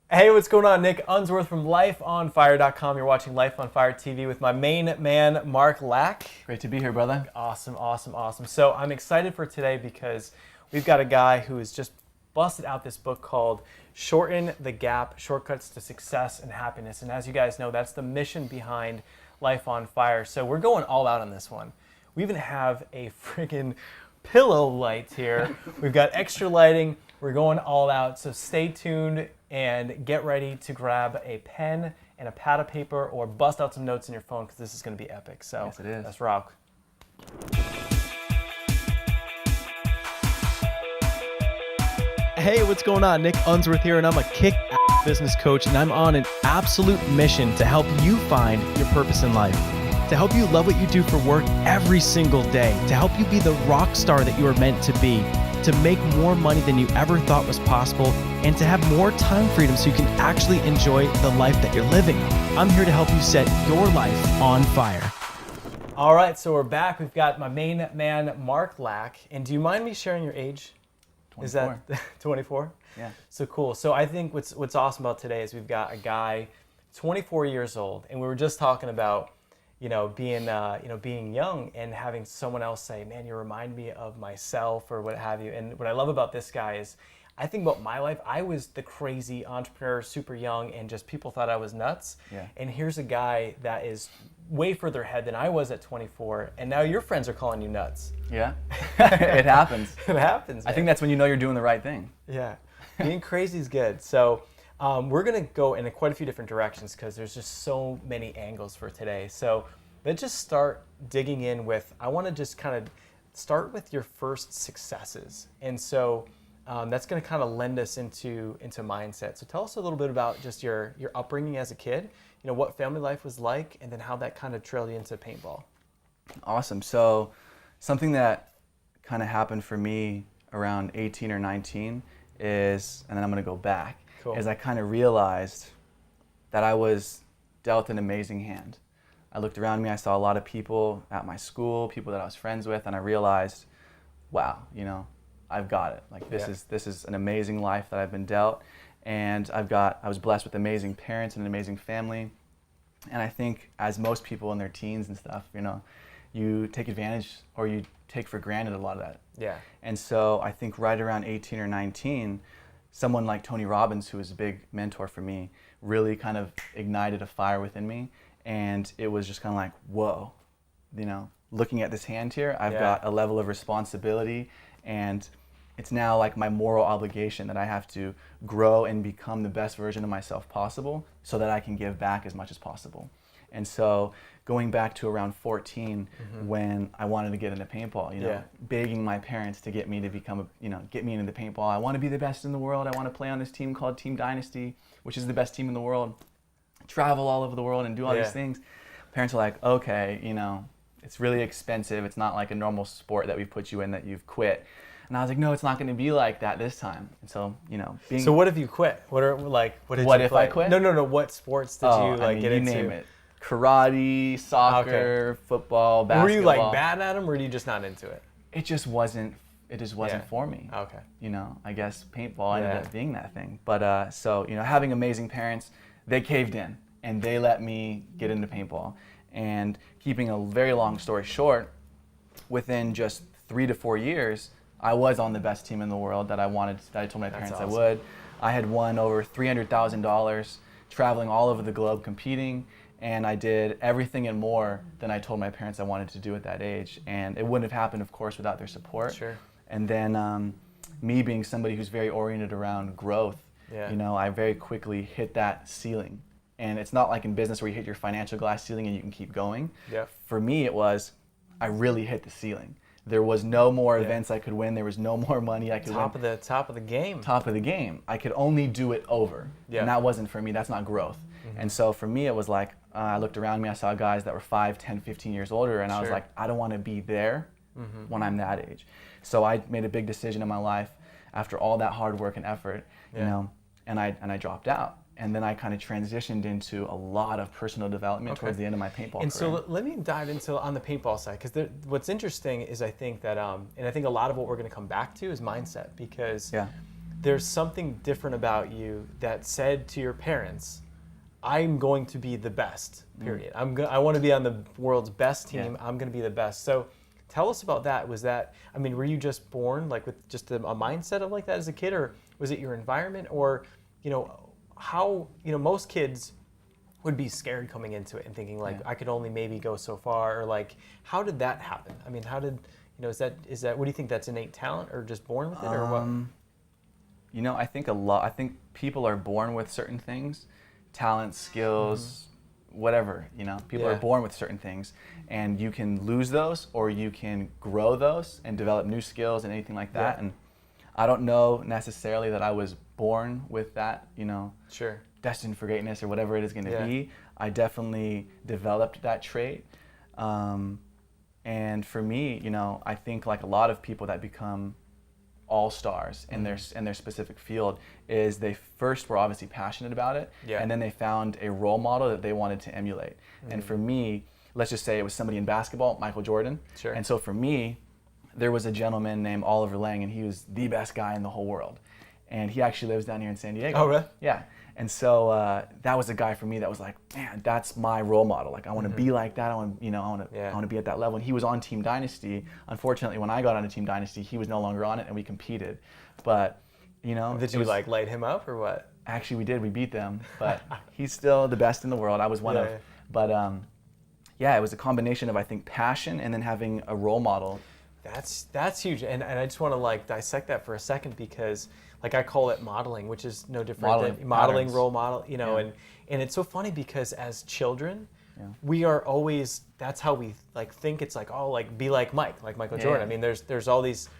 Hey, what's going on? Nick Unsworth from LifeOnFire.com. You're watching Life on Fire TV with my main man, Mark Lack. Great to be here, brother. Awesome, awesome, awesome. So I'm excited for today because we've got a guy who has just busted out this book called Shorten the Gap, Shortcuts to Success and Happiness. And as you guys know, that's the mission behind Life on Fire. So we're going all out on this one. We even have a friggin' pillow light here. We've got extra lighting. We're going all out. So stay tuned and get ready to grab a pen and a pad of paper or bust out some notes in your phone because this is going to be epic. So Yes, it is. let's rock. Hey, what's going on? Nick Unsworth here, and I'm a kick-ass business coach, and I'm on an absolute mission to help you find your purpose in life, to help you love what you do for work every single day, to help you be the rock star that you are meant to be, to make more money than you ever thought was possible, and to have more time freedom so you can actually enjoy the life that you're living. I'm here to help you set your life on fire. All right, so we're back. We've got my main man, Mark Lack. And do you mind me sharing your age? 24. Is that 24? Yeah. So cool. So I think what's awesome about today is we've got a guy, 24 years old, and we were just talking about, being young and having someone else say, "Man, you remind me of myself," or what have you. And what I love about this guy is, I think about my life. I was the crazy entrepreneur, super young, and just people thought I was nuts. Yeah. And here's a guy that is way further ahead than I was at 24, and now your friends are calling you nuts. Yeah. It happens. It happens, man. I think that's when you know you're doing the right thing. Yeah, being crazy is good. So we're gonna go in quite a few different directions because there's just so many angles for today. So let's just start digging in with, I wanna just kind of start with your first successes. And so that's gonna kind of lend us into mindset. So tell us a little bit about just your upbringing as a kid, what family life was like, and then how that kind of trailed you into paintball. Awesome. So something that kind of happened for me around 18 or 19 is, and then I'm going to go back, Cool. is I kind of realized that I was dealt an amazing hand. I looked around me, I saw a lot of people at my school, people that I was friends with, and I realized, wow, I've got it. Like this is an amazing life that I've been dealt, and I was blessed with amazing parents and an amazing family. And I think as most people in their teens and stuff, you take advantage or you take for granted a lot of that. Yeah. And so I think right around 18 or 19, someone like Tony Robbins, who was a big mentor for me, really kind of ignited a fire within me. And it was just kind of like, whoa, looking at this hand here, I've got a level of responsibility, and it's now like my moral obligation that I have to grow and become the best version of myself possible so that I can give back as much as possible. And so going back to around 14, when I wanted to get into paintball, begging my parents to get me to get me into the paintball. I want to be the best in the world. I want to play on this team called Team Dynasty, which is the best team in the world. Travel all over the world and do all these things. Parents are like, okay, it's really expensive. It's not like a normal sport that we put you in that you've quit. And I was like, no, it's not going to be like that this time. And so, So what if you quit? What did you if play? I quit? No. What sports did you get you into? name it. Karate, soccer, football, basketball. Were you like bad at them, or were you just not into it? It just wasn't for me. Okay. I guess paintball ended up being that thing. But so, having amazing parents, they caved in and they let me get into paintball. And keeping a very long story short, within just 3 to 4 years, I was on the best team in the world that I told my parents awesome. I would. I had won over $300,000 traveling all over the globe competing, and I did everything and more than I told my parents I wanted to do at that age. And it wouldn't have happened, of course, without their support. Sure. And then me being somebody who's very oriented around growth, I very quickly hit that ceiling. And it's not like in business where you hit your financial glass ceiling and you can keep going. Yeah. For me, I really hit the ceiling. There was no more events I could win. There was no more money I could win. Top of the game. Top of the game. I could only do it over. Yeah. And that wasn't for me. That's not growth. And so for me, it was like, I looked around me, I saw guys that were 5, 10, 15 years older, and I was like, I don't want to be there when I'm that age. So I made a big decision in my life after all that hard work and effort, and I dropped out. And then I kind of transitioned into a lot of personal development towards the end of my paintball career. So let me dive into on the paintball side, because what's interesting is I think that, and I think a lot of what we're going to come back to is mindset, because there's something different about you that said to your parents, I'm going to be the best, period. I want to be on the world's best team. Yeah. I'm going to be the best. So tell us about that. Was that, I mean, were you just born like with just a mindset of like that as a kid, or was it your environment, or, you know, how, you know, most kids would be scared coming into it and thinking like, Yeah. I could only maybe go so far, or like, how did that happen? I mean, how did, you know, is that, what do you think, that's innate talent or just born with it, or what? You know, I think people are born with certain things, talent, skills, whatever, you know. People are Yeah. born with certain things, and you can lose those or you can grow those and develop new skills and anything like that. Yeah. And I don't know necessarily that I was born with that, you know, Sure. destined for greatness or whatever it is going to Yeah. be. I definitely developed that trait. And for me, you know, I think like a lot of people that become all-stars in their specific field is they first were obviously passionate about it, Yeah. and then they found a role model that they wanted to emulate. And for me, let's just say it was somebody in basketball, Michael Jordan. Sure. And so for me, there was a gentleman named Oliver Lang, and he was the best guy in the whole world. And he actually lives down here in San Diego. Oh, really? Yeah. And so that was a guy for me that was like, man, that's my role model. Like I want to be like that. I want to be at that level. And he was on Team Dynasty. Unfortunately, when I got onto Team Dynasty, he was no longer on it, and we competed. But you know, Did you like light him up or what? Actually, we did. We beat them. But he's still the best in the world. I was one of. Yeah. But yeah, it was a combination of I think passion and then having a role model. That's huge, and I just want to like dissect that for a second, because like I call it modeling, which is no different than modeling, patterns. role model, you know. Yeah. And it's so funny because as children, Yeah. we are always, that's how we like think. It's like, oh, like be like Mike, like Michael Jordan. I mean, there's all these,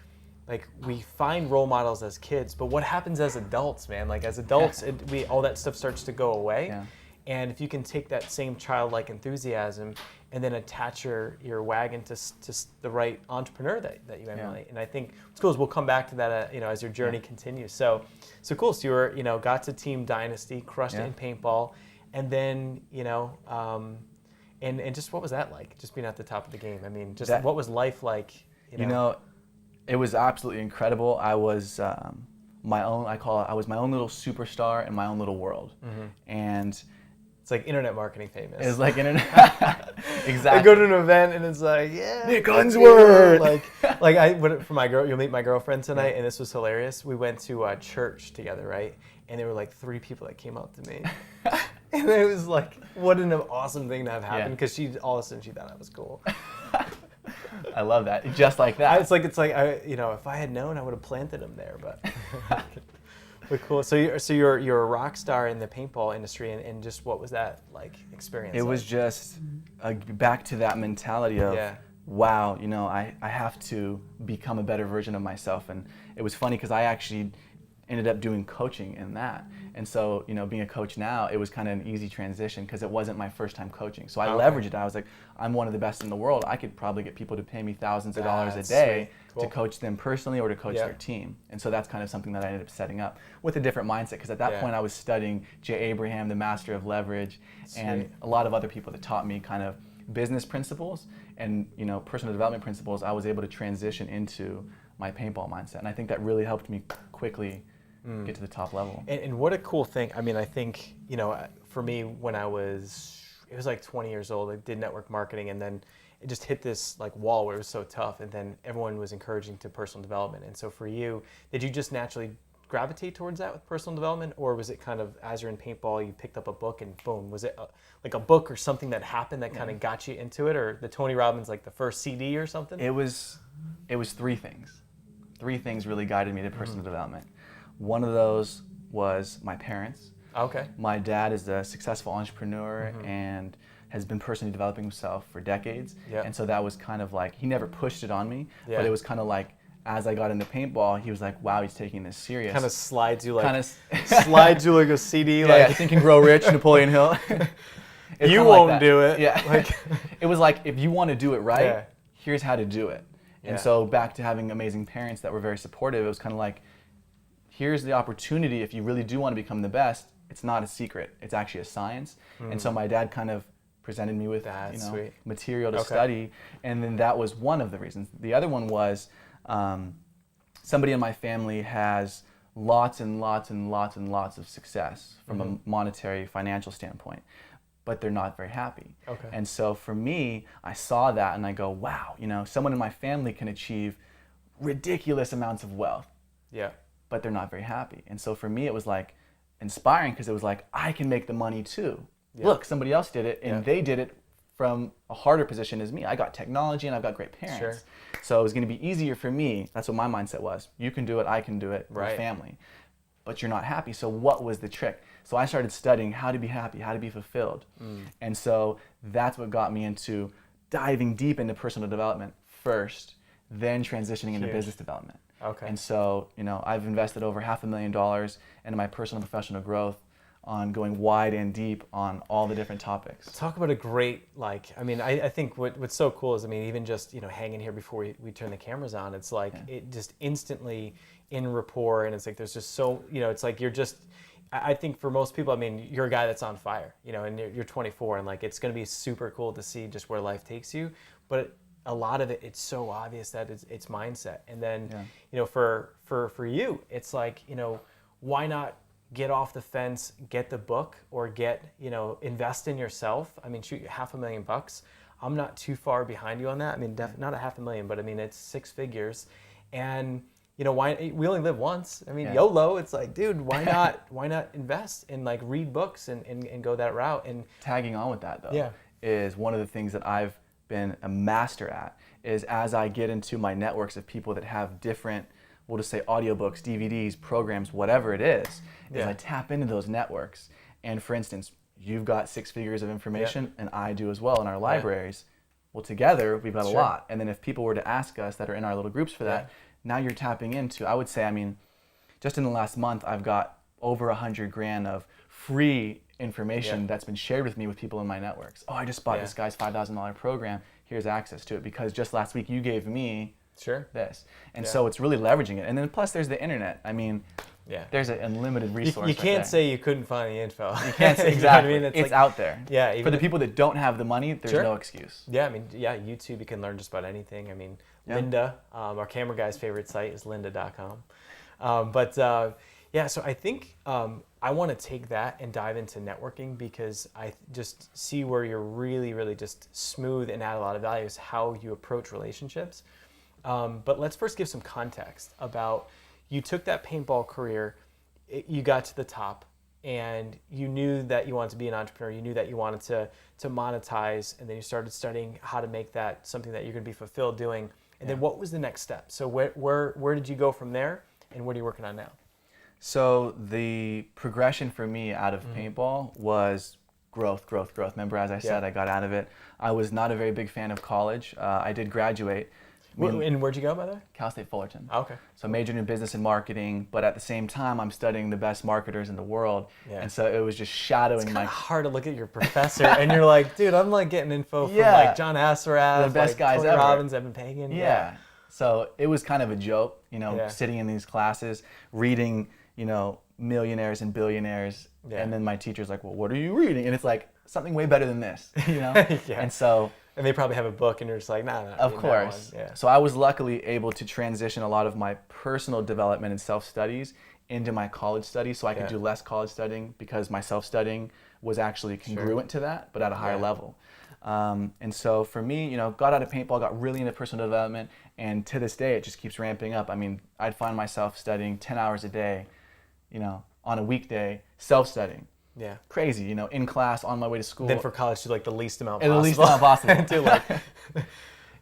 like we find role models as kids, but what happens as adults, man? Like as adults, all that stuff starts to go away. Yeah. And if you can take that same childlike enthusiasm and then attach your wagon to the right entrepreneur that you emulate. And I think what's cool is we'll come back to that, you know, as your journey continues. So cool. So you were, you know, got to Team Dynasty, crushed it in paintball, and then, you know, and just what was that like? Just being at the top of the game. I mean, just what was life like? You know, it was absolutely incredible. I was I was my own little superstar in my own little world, and. It's like internet marketing famous. It's like internet. Exactly. I go to an event and it's like, yeah, Nick Unsworth. For my girl, you'll meet my girlfriend tonight, and this was hilarious. We went to church together, right? And there were like 3 people that came up to me, and it was like, what an awesome thing to have happen, because all of a sudden she thought I was cool. I love that. Just like that. It's like you know, if I had known, I would have planted him there, but. But cool. So you're a rock star in the paintball industry, and just what was that like experience? It was just back to that mentality of, wow, you know, I have to become a better version of myself. And it was funny because I actually ended up doing coaching in that. And so, you know, being a coach now, it was kind of an easy transition because it wasn't my first time coaching. So I leveraged it. I was like, I'm one of the best in the world. I could probably get people to pay me thousands of dollars a day to coach them personally or to coach their team. And so that's kind of something that I ended up setting up with a different mindset, because at that point I was studying Jay Abraham, the master of leverage, and a lot of other people that taught me kind of business principles and, you know, personal development principles. I was able to transition into my paintball mindset. And I think that really helped me quickly get to the top level. And what a cool thing. I mean, I think, you know, for me, when it was like 20 years old, I did network marketing, and then it just hit this like wall where it was so tough, and then everyone was encouraging to personal development. And so for you, did you just naturally gravitate towards that with personal development, or was it kind of, as you're in paintball, you picked up a book and boom, was it like a book or something that happened that kind of got you into it, or the Tony Robbins, like the first CD or something? It was 3 things. 3 things really guided me to personal development. One of those was my parents. Okay. My dad is a successful entrepreneur and has been personally developing himself for decades. Yep. And so that was kind of like, he never pushed it on me, Yeah. but it was kind of like, as I got into paintball, he was like, wow, he's taking this serious. Kind of slides you like, Slides you like a CD. like Think and Grow Rich, Napoleon Hill. You won't do it. Yeah. Like, it was like, if you want to do it right, Yeah. here's how to do it. Yeah. And so back to having amazing parents that were very supportive, it was kind of like, here's the opportunity. If you really do want to become the best, it's not a secret. It's actually a science. And so my dad kind of presented me with material to study. And then that was one of the reasons. The other one was somebody in my family has lots and lots and lots and lots of success from a monetary financial standpoint, but they're not very happy. Okay. And so for me, I saw that and I go, wow, you know, someone in my family can achieve ridiculous amounts of wealth, Yeah. but they're not very happy. And so for me, it was like inspiring because it was like, I can make the money too. Yeah. Look, somebody else did it and Yeah. they did it from a harder position as me. I got technology and I've got great parents. Sure. So it was going to be easier for me. That's what my mindset was. You can do it, I can do it, we're Right. family. But you're not happy. So what was the trick? So I started studying how to be happy, how to be fulfilled. And so that's what got me into diving deep into personal development first, then transitioning into Huge. business development. Okay. And so, you know, I've invested over $500,000 into my personal and professional growth on going wide and deep on all the different topics. Talk about a great, like, I mean, I think what's so cool is, I mean, even just, you know, hanging here before we turn the cameras on, it's like, it just instantly in rapport, and it's like, there's just so, you know, it's like, you're just, I think for most people, I mean, you're a guy that's on fire, you know, and you're 24, and like, it's going to be super cool to see just where life takes you, but a lot of it, it's so obvious that it's mindset. And then, you know, for you, it's like, you know, why not get off the fence, get the book, or get, you know, invest in yourself. I mean, shoot, $500,000. I'm not too far behind you on that. I mean, not $500,000, but I mean, it's 6 figures. And, you know, why, we only live once. I mean, YOLO, it's like, dude, why not invest and like read books and go that route? And tagging on with that though, is one of the things that I've been a master at, is as I get into my networks of people that have different, we'll just say audiobooks, DVDs, programs, whatever it is I tap into those networks. And for instance, you've got 6 figures of information and I do as well in our libraries. Well, together we've got a lot. And then if people were to ask us that are in our little groups for that, now you're tapping into, I would say, I mean, just in the last month, I've got over 100 grand of free information that's been shared with me with people in my networks. Oh, I just bought this guy's $5,000 program. Here's access to it because just last week you gave me this. And so it's really leveraging it. And then plus there's the internet. I mean, there's an unlimited resource. You can't say you couldn't find the info. You can't say exactly. You know what I mean? It's like, out there. Yeah. Even for the people that don't have the money, there's no excuse. Yeah, I mean, YouTube, you can learn just about anything. I mean, Lynda, our camera guy's favorite site is lynda.com. So I think I want to take that and dive into networking because I just see where you're really, really just smooth and add a lot of value is how you approach relationships. But let's first give some context about you took that paintball career, you got to the top, and you knew that you wanted to be an entrepreneur. You knew that you wanted to monetize, and then you started studying how to make that something that you're going to be fulfilled doing. And then what was the next step? So where did you go from there, and what are you working on now? So the progression for me out of paintball was growth. Remember, as I said, I got out of it. I was not a very big fan of college. I did graduate. And where'd you go, by the way? Cal State Fullerton. Okay. So majored in business and marketing, but at the same time, I'm studying the best marketers in the world. Yeah. And so it was just shadowing my... It's hard to look at your professor and you're like, dude, I'm like getting info from like John Assaraf, the best like guys Tony ever. Robbins, Evan Pagan. Yeah. So it was kind of a joke, you know, sitting in these classes, reading, you know, millionaires and billionaires. And then my teacher's like, well, what are you reading? And it's like, something way better than this, you know? And so... And they probably have a book and you're just like, nah. Of course. So I was luckily able to transition a lot of my personal development and self-studies into my college studies so I could do less college studying because my self-studying was actually congruent to that, but at a higher level. And so for me, you know, got out of paintball, got really into personal development, and to this day, it just keeps ramping up. I mean, I'd find myself studying 10 hours a day, you know, on a weekday, self-studying. Yeah. Crazy, you know, in class, on my way to school. Then for college, do like the least amount possible. And the least amount possible. Do like,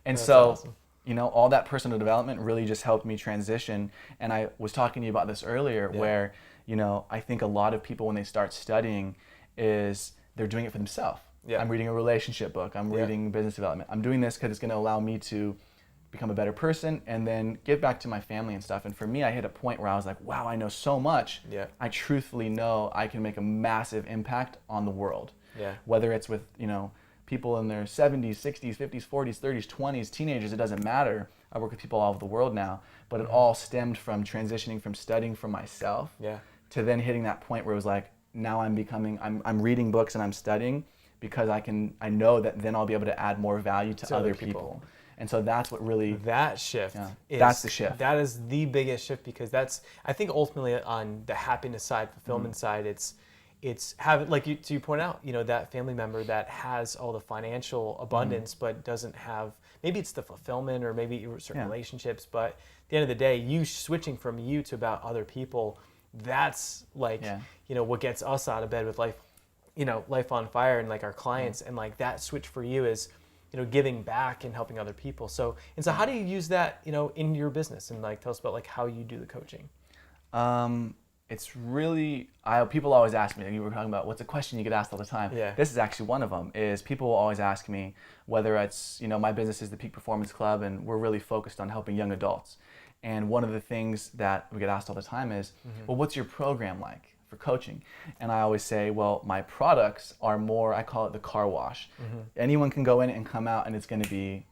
and so, awesome. You know, all that personal development really just helped me transition. And I was talking to you about this earlier where, you know, I think a lot of people when they start studying is they're doing it for themselves. Yeah. I'm reading a relationship book. I'm reading business development. I'm doing this because it's going to allow me to become a better person and then give back to my family and stuff. And for me, I hit a point where I was like, wow, I know so much. Yeah. I truthfully know I can make a massive impact on the world. Yeah. Whether it's with, you know, people in their 70s, 60s, 50s, 40s, 30s, 20s, teenagers, it doesn't matter. I work with people all over the world now, but it all stemmed from transitioning from studying for myself to then hitting that point where it was like, now I'm reading books and I'm studying because I know that then I'll be able to add more value to other people. And so that's what really, That shift that's the shift. That is the biggest shift, because that's, I think ultimately on the happiness side, fulfillment side, it's having, like you point out, that family member that has all the financial abundance but doesn't have, maybe it's the fulfillment or maybe certain relationships, but at the end of the day, you switching from you to about other people, that's like, what gets us out of bed with Life, Life on Fire, and like our clients, and like that switch for you is, giving back and helping other people. So how do you use that, in your business, and like tell us about like how you do the coaching? It's really, people always ask me, like you were talking about, what's a question you get asked all the time? Yeah. This is actually one of them, is people will always ask me whether it's, my business is the Peak Performance Club, and we're really focused on helping young adults. And one of the things that we get asked all the time is, well, what's your program like for coaching? And I always say, well, my products are more, I call it the car wash. Anyone can go in and come out and it's going to be,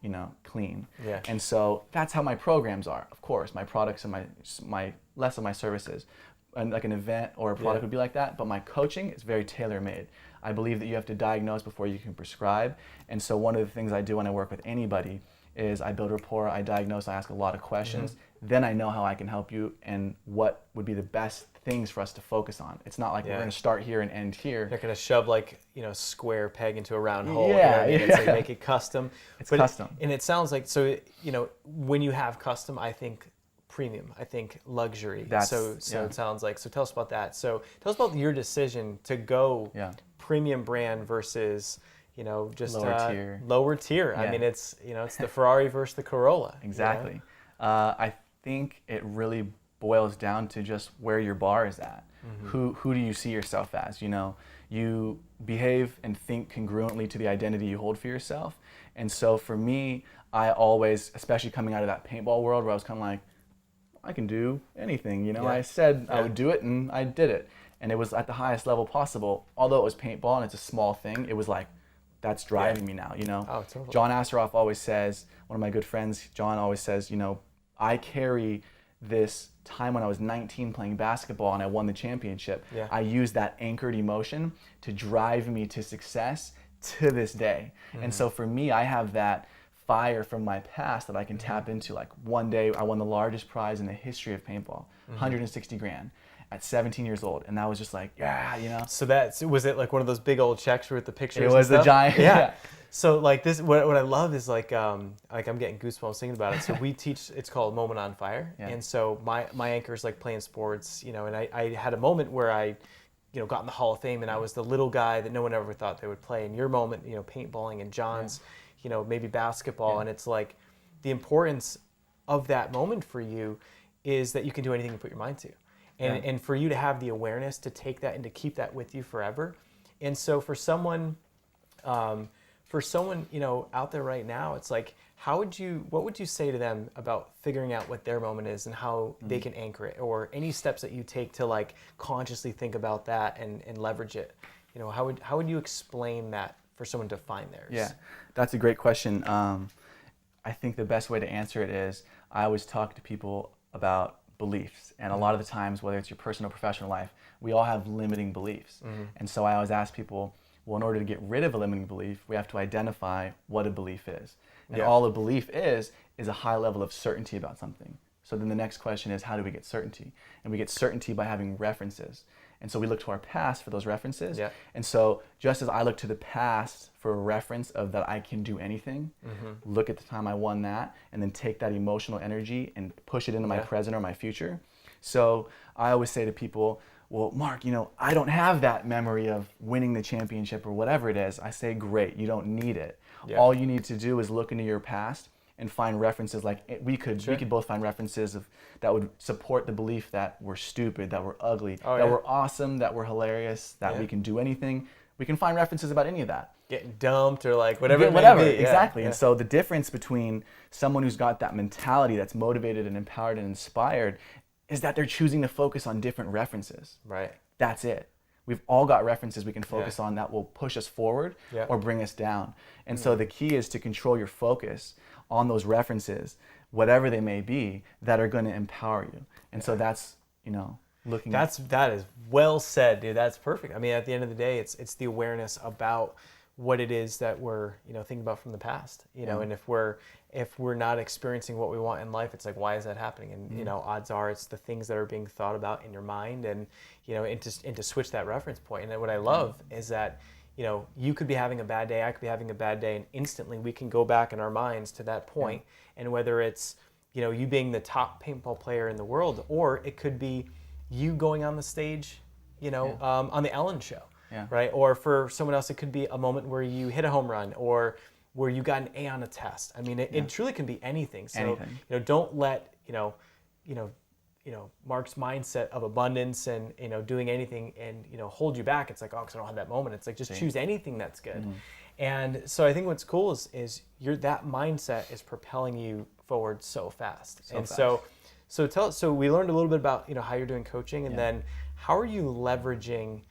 clean. Yeah. And so that's how my programs are. Of course, my products and my less of my services. And like an event or a product would be like that, but my coaching is very tailor-made. I believe that you have to diagnose before you can prescribe. And so one of the things I do when I work with anybody is I build rapport, I diagnose, I ask a lot of questions. Then I know how I can help you and what would be the best things for us to focus on. It's not like we're going to start here and end here. You're going to shove like, square peg into a round hole. Yeah, It's like make it custom. It's custom. And it sounds like, so, when you have custom, I think premium, I think luxury. So it sounds like, so tell us about that. So tell us about your decision to go premium brand versus, just lower tier. I mean, it's, it's the Ferrari versus the Corolla. Exactly. I think it really boils down to just where your bar is at. Who do you see yourself as? You behave and think congruently to the identity you hold for yourself. And so for me, I always, especially coming out of that paintball world where I was kind of like, I can do anything, I said I would do it and I did it. And it was at the highest level possible. Although it was paintball and it's a small thing, it was like, that's driving me now, Oh, totally. John Asseroff always says, one of my good friends, John always says, I carry this time when I was 19 playing basketball and I won the championship. I used that anchored emotion to drive me to success to this day. And so for me, I have that fire from my past that I can tap into. Like one day I won the largest prize in the history of paintball, 160 grand at 17 years old. And that was just like, So was it like one of those big old checks with the pictures? It was the giant. Yeah. So like this, what I love is like I'm getting goosebumps thinking about it. So we teach, it's called Moment on Fire. And so my anchor is like playing sports, and I had a moment where I, got in the Hall of Fame and I was the little guy that no one ever thought they would play. And your moment, paintballing, and John's, maybe basketball. And it's like the importance of that moment for you is that you can do anything you put your mind to. And for you to have the awareness to take that and to keep that with you forever. And so for someone, out there right now, it's like, what would you say to them about figuring out what their moment is and how they can anchor it, or any steps that you take to like consciously think about that and leverage it? How would you explain that for someone to find theirs? Yeah, that's a great question. I think the best way to answer it is I always talk to people about beliefs. And a lot of the times, whether it's your personal or professional life, we all have limiting beliefs. And so I always ask people, well, in order to get rid of a limiting belief, we have to identify what a belief is. And all a belief is a high level of certainty about something. So then the next question is, how do we get certainty? And we get certainty by having references. And so we look to our past for those references. And so just as I look to the past for a reference of that I can do anything, look at the time I won that, and then take that emotional energy and push it into my present or my future. So I always say to people, well, Mark, I don't have that memory of winning the championship or whatever it is. I say, great, you don't need it. All you need to do is look into your past and find references. Like we could both find references that would support the belief that we're stupid, that we're ugly, that we're awesome, that we're hilarious, that we can do anything. We can find references about any of that. Getting dumped or like whatever. Exactly. And so the difference between someone who's got that mentality that's motivated and empowered and inspired is that they're choosing to focus on different references. Right. That's it. We've all got references we can focus on that will push us forward or bring us down. And so the key is to control your focus on those references, whatever they may be, that are going to empower you. And so that's, looking that is well said, dude. That's perfect. I mean, at the end of the day, it's the awareness about what it is that we're, thinking about from the past, and if we're not experiencing what we want in life, it's like, why is that happening? And, odds are it's the things that are being thought about in your mind, and, and to switch that reference point. And what I love is that, you could be having a bad day, I could be having a bad day, and instantly we can go back in our minds to that point. And whether it's, you being the top paintball player in the world, or it could be you going on the stage, on the Ellen show. Yeah. Right? Or for someone else, it could be a moment where you hit a home run, or where you got an A on a test. I mean, it truly can be anything. So, anything. Don't let, Mark's mindset of abundance and, doing anything and, hold you back. It's like, oh, because I don't have that moment. It's like, just choose anything that's good. And so I think what's cool is that mindset is propelling you forward so fast. So we learned a little bit about, how you're doing coaching, and then how are you leveraging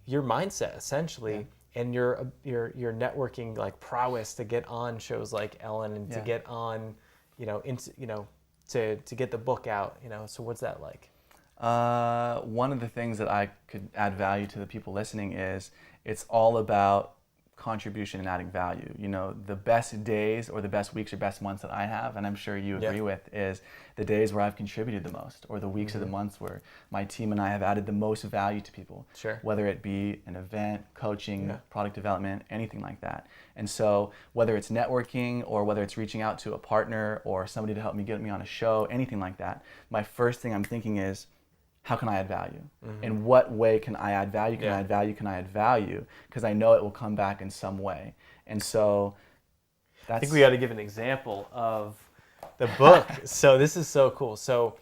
your mindset essentially and your networking like prowess to get on shows like Ellen and to get on, to get the book out, so what's that like? One of the things that I could add value to the people listening is it's all about contribution and adding value. The best days or the best weeks or best months that I have, and I'm sure you agree with, is the days where I've contributed the most, or the weeks or the months where my team and I have added the most value to people. Sure. Whether it be an event, coaching, product development, anything like that. And so whether it's networking, or whether it's reaching out to a partner or somebody to help me get me on a show, anything like that, my first thing I'm thinking is, how can I add value? In what way can I add value? Can I add value? Can I add value? Because I know it will come back in some way. And so I think we got to give an example of the book. So this is so cool. So,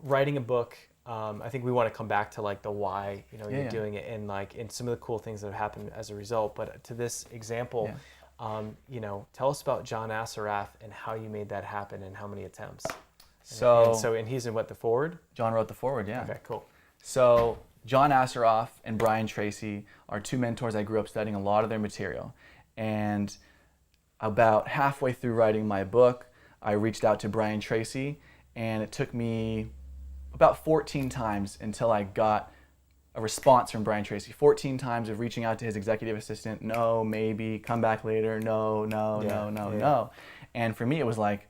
writing a book, I think we want to come back to like the why, you're doing it, and some of the cool things that have happened as a result. But to this example, tell us about John Assaraf and how you made that happen and how many attempts. And he's in what, the forward? John wrote the forward, yeah. Okay, cool. So John Assaraf and Brian Tracy are two mentors I grew up studying a lot of their material. And about halfway through writing my book, I reached out to Brian Tracy, and it took me about 14 times until I got a response from Brian Tracy. 14 times of reaching out to his executive assistant, no, maybe, come back later, no. And for me, it was like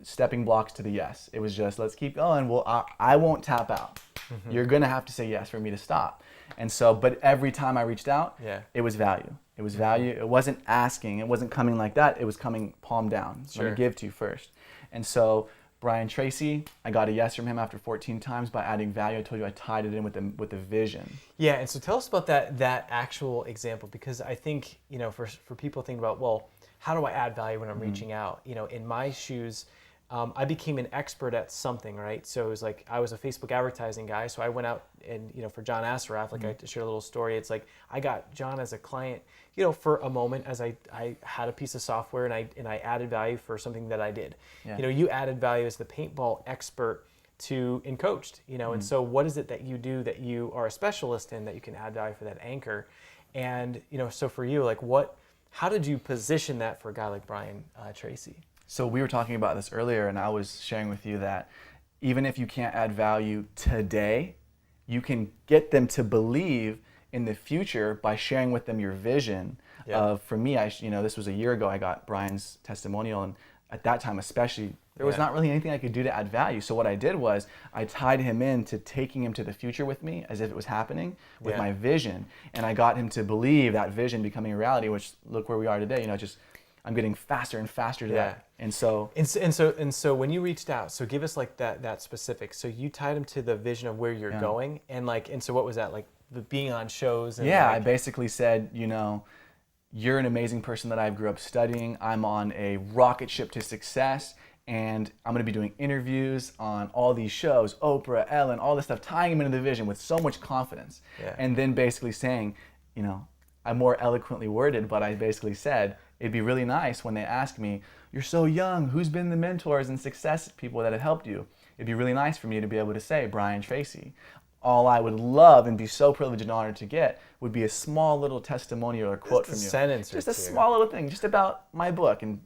stepping blocks to the yes. It was just, let's keep going. Well, I won't tap out. You're going to have to say yes for me to stop. And so, but every time I reached out, it was value. It was value. It wasn't asking. It wasn't coming like that. It was coming palm down. Let me give to you first. And so Brian Tracy, I got a yes from him after 14 times by adding value. I told you I tied it in with the vision. Yeah, and so tell us about that actual example, because I think, for people thinking about, well, how do I add value when I'm reaching out? In my shoes, I became an expert at something, right? So it was like, I was a Facebook advertising guy, so I went out and, for John Assaraf, like I shared a little story. It's like, I got John as a client, for a moment, as I had a piece of software and I added value for something that I did. You added value as the paintball expert in Coached, and so what is it that you do that you are a specialist in that you can add value for that anchor? And, so for you, like how did you position that for a guy like Brian Tracy? So we were talking about this earlier, and I was sharing with you that even if you can't add value today, you can get them to believe in the future by sharing with them your vision. For me, this was a year ago, I got Brian's testimonial, and at that time especially, there was not really anything I could do to add value. So what I did was I tied him in to taking him to the future with me as if it was happening with my vision, and I got him to believe that vision becoming a reality, which look where we are today, I'm getting faster and faster to that. And so when you reached out, so give us like that specific. So you tied him to the vision of where you're going, and so what was that like? Being on shows? And I basically said, you're an amazing person that I grew up studying. I'm on a rocket ship to success, and I'm going to be doing interviews on all these shows, Oprah, Ellen, all this stuff, tying him into the vision with so much confidence. And then basically saying, I'm more eloquently worded, but I basically said, it'd be really nice when they ask me, you're so young, who's been the mentors and success people that have helped you? It'd be really nice for me to be able to say Brian Tracy. All I would love and be so privileged and honored to get would be a small little testimonial or quote from you. Just a small little thing, just about my book and,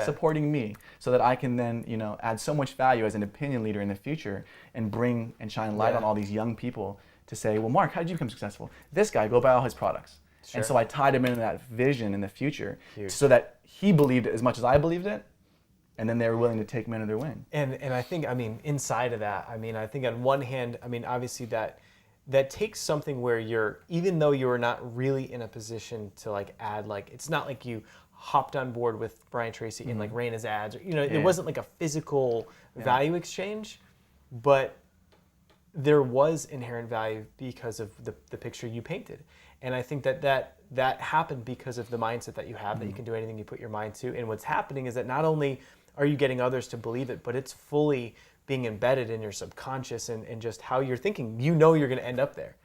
supporting me, so that I can then, add so much value as an opinion leader in the future and bring and shine light on all these young people to say, well, Mark, how did you become successful? This guy, go buy all his products. Sure. And so I tied him into that vision in the future Huge. so that he believed it as much as I believed it. And then they were willing to take me under their wing. And I think, I mean, inside of that, I mean, I think on one hand, I mean, obviously that takes something where you're, even though you are not really in a position to like add, like, it's not like you hopped on board with Brian Tracy and like ran his ads, or, you know, it wasn't like a physical value exchange, but there was inherent value because of the picture you painted. And I think that happened because of the mindset that you have, that you can do anything you put your mind to. And what's happening is that not only are you getting others to believe it, but it's fully being embedded in your subconscious and just how you're thinking. You know you're going to end up there.